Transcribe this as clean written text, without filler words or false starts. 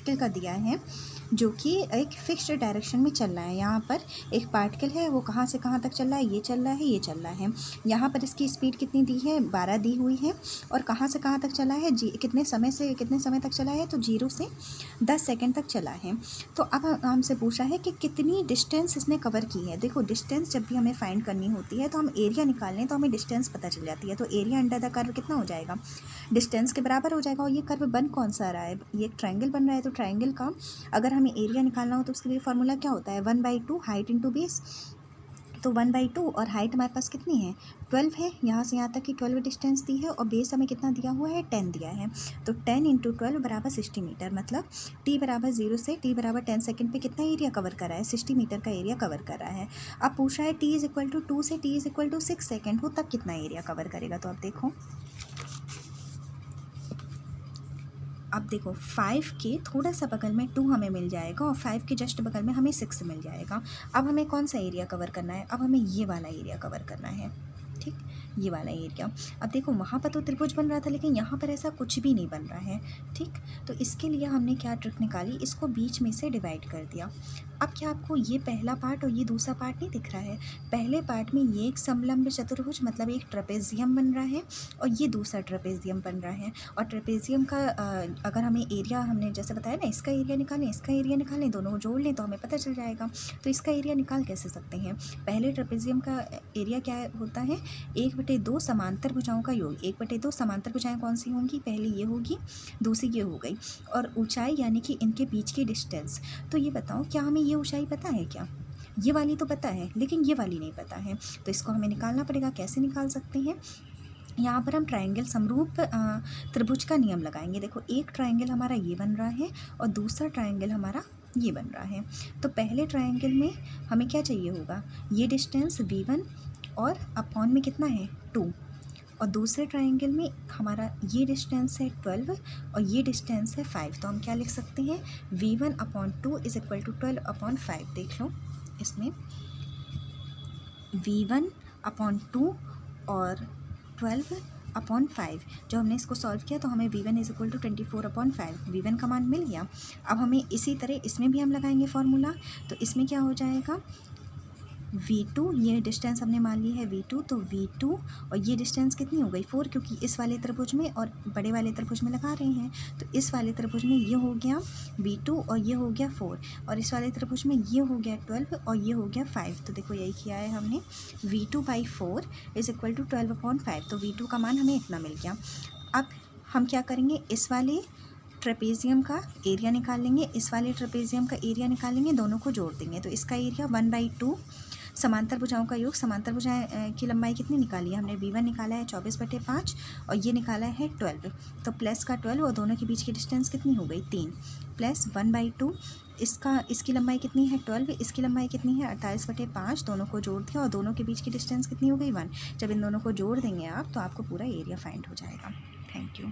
Particle का दिया है जो कि एक फिक्स्ड डायरेक्शन में चल रहा है। यहाँ पर एक पार्टिकल है, वो कहाँ से कहाँ तक चल रहा है, ये चल रहा है, ये चल रहा है। यहाँ पर इसकी स्पीड कितनी दी है, 12 दी हुई है। और कहाँ से कहाँ तक चला है, कितने समय से कितने समय तक चला है, तो 0 से 10 सेकेंड तक चला है। तो अब हमसे पूछा है कि कितनी डिस्टेंस इसने कवर की है। देखो डिस्टेंस जब भी हमें फाइंड करनी होती है तो हम एरिया निकाल लें तो हमें डिस्टेंस पता चल जाती है। तो एरिया अंडर द कर्व कितना हो जाएगा, डिस्टेंस के बराबर हो जाएगा। और ये कर्व बन कौन सा रहा है, ये एक ट्रायंगल बन रहा है। तो ट्रायंगल का अगर हमें एरिया निकालना हो तो उसके लिए फार्मूला क्या होता है, 1/2 हाइट इंटू बेस। तो 1/2 और हाइट हमारे पास कितनी है, 12 है। यहाँ से यहाँ तक की 12 डिस्टेंस दी है और बेस हमें कितना दिया हुआ है, 10 दिया है। तो 10 × 12 बराबर 60 मीटर। मतलब t बराबर 0 से t बराबर 10 सेकेंड पे कितना एरिया कवर कर रहा है, 60 मीटर का एरिया कवर कर रहा है। अब पूछ रहा है t = 2 से t = 6 सेकेंड हो तब कितना एरिया कवर करेगा। तो अब देखो 5 के थोड़ा सा बगल में 2 हमें मिल जाएगा और 5 के जस्ट बगल में हमें 6 मिल जाएगा। अब हमें कौन सा एरिया कवर करना है, अब हमें ये वाला एरिया कवर करना है, ठीक, ये वाला एरिया। अब देखो वहाँ पर तो त्रिभुज बन रहा था लेकिन यहाँ पर ऐसा कुछ भी नहीं बन रहा है, ठीक। तो इसके लिए हमने क्या ट्रिक निकाली, इसको बीच में से डिवाइड कर दिया। अब क्या आपको ये पहला पार्ट और ये दूसरा पार्ट नहीं दिख रहा है, पहले पार्ट में ये एक समलंब चतुर्भुज मतलब एक ट्रेपेजियम बन रहा है और ये दूसरा ट्रेपेजियम बन रहा है। और ट्रेपेजियम का अगर हमें एरिया, हमने जैसे बताया ना, इसका एरिया निकालें, इसका एरिया निकालें, दोनों को जोड़ लें तो हमें पता चल जाएगा। तो इसका एरिया निकाल कैसे सकते हैं, पहले ट्रेपेजियम का एरिया क्या होता है, 1/2 समांतर भुजाओं का योग। 1/2 समांतर भुजाएं कौन सी होंगी, पहली ये होगी, दूसरी ये हो गई, और ऊंचाई यानी कि इनके बीच की डिस्टेंस। तो ये बताओ क्या हमें ये ऊंचाई पता है क्या, ये वाली तो पता है लेकिन ये वाली नहीं पता है। तो इसको हमें निकालना पड़ेगा। कैसे निकाल सकते हैं, यहाँ पर हम ट्रायंगल समरूप त्रिभुज का नियम लगाएंगे। देखो एक ट्रायंगल हमारा ये बन रहा है और दूसरा ट्रायंगल हमारा ये बन रहा है। तो पहले ट्रायंगल में हमें क्या चाहिए होगा, ये डिस्टेंस v1 और अपॉन में कितना है 2, और दूसरे ट्रायंगल में हमारा ये डिस्टेंस है 12 और ये डिस्टेंस है 5। तो हम क्या लिख सकते हैं, v1/2 = 12/5। देख लो इसमें v1/2 और 12/5। जब हमने इसको सॉल्व किया तो हमें v1 = 24/5, v1 का मान मिल गया। अब हमें इसी तरह इसमें भी हम लगाएंगे फार्मूला। तो इसमें क्या हो जाएगा, v2, ये डिस्टेंस हमने मान ली है v2, तो v2 और ये डिस्टेंस कितनी हो गई 4, क्योंकि इस वाले त्रिभुज में और बड़े वाले त्रिभुज में लगा रहे हैं। तो इस वाले त्रिभुज में ये हो गया v2 और ये हो गया 4, और इस वाले त्रिभुज में ये हो गया 12 और ये हो गया 5। तो देखो यही किया है हमने, v2/4 = 12/5। तो v2 का मान हमें इतना मिल गया। अब हम क्या करेंगे, इस वाले ट्रेपेजियम का एरिया निकाल लेंगे, इस वाले ट्रेपेजियम का एरिया निकालेंगे, दोनों को जोड़ देंगे। तो इसका एरिया 1/2 समांतर भुजाओं का योग। समांतर भुजाएं की लंबाई कितनी निकाली है हमने, v1 निकाला है 24/5 और ये निकाला है 12। तो प्लस का 12 और दोनों के बीच की डिस्टेंस कितनी हो गई 3, प्लस 1/2 इसकी लंबाई कितनी है 12, इसकी लंबाई कितनी है 48/5। दोनों को जोड़ दिया और दोनों के बीच की डिस्टेंस कितनी हो गई 1। जब इन दोनों को जोड़ देंगे आप तो आपको पूरा एरिया फाइंड हो जाएगा। Thank you.